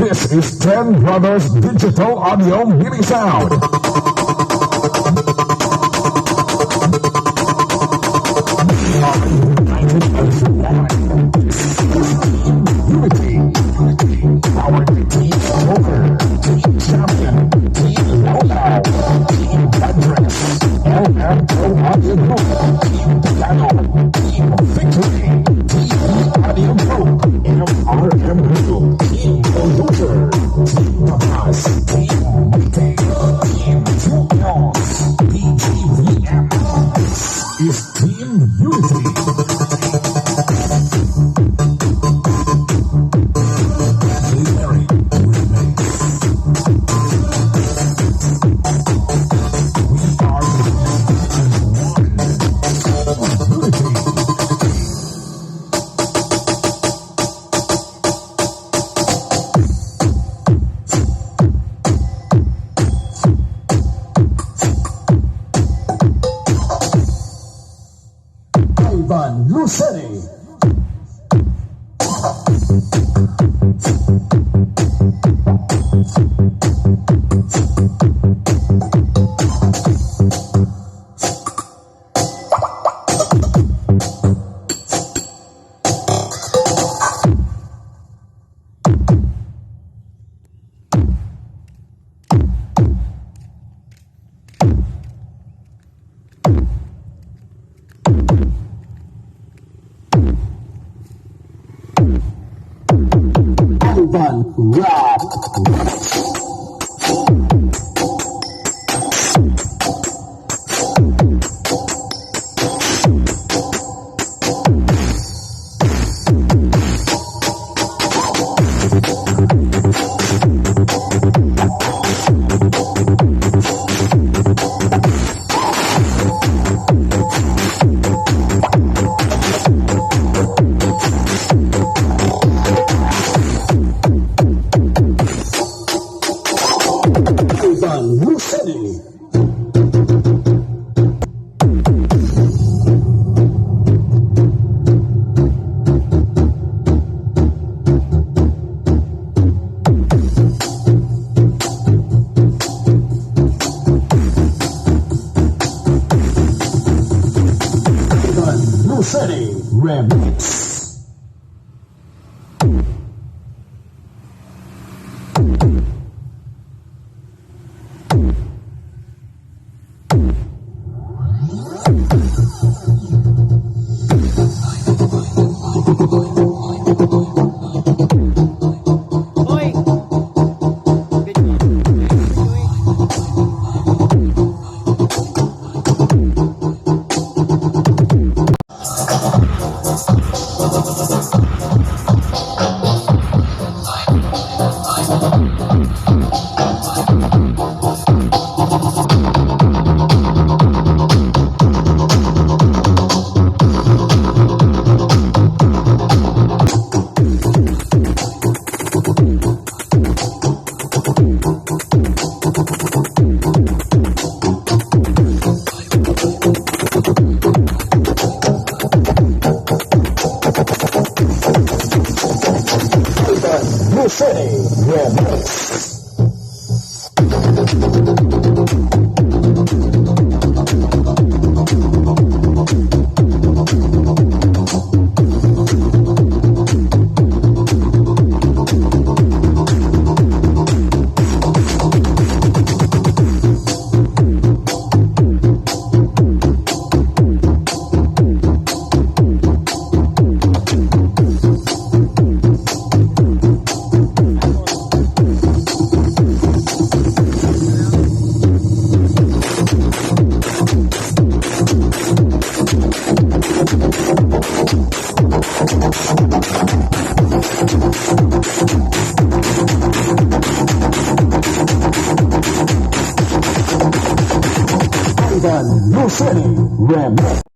This is Tenbrother'S Digital Audio Minisound. Unity. Our team over. Team champion. Team know-how. Team address. LMO Audio Group. Team Piano. Team Victory. Team Audio Group. MRM Group. Team Computer. Team Papas. Team Meeting. Team Turbulence. BGVM. Is Team Unity. Luceni. Rock. Luceni. Luceni Remix. Luceni Remix. Luceni Remix.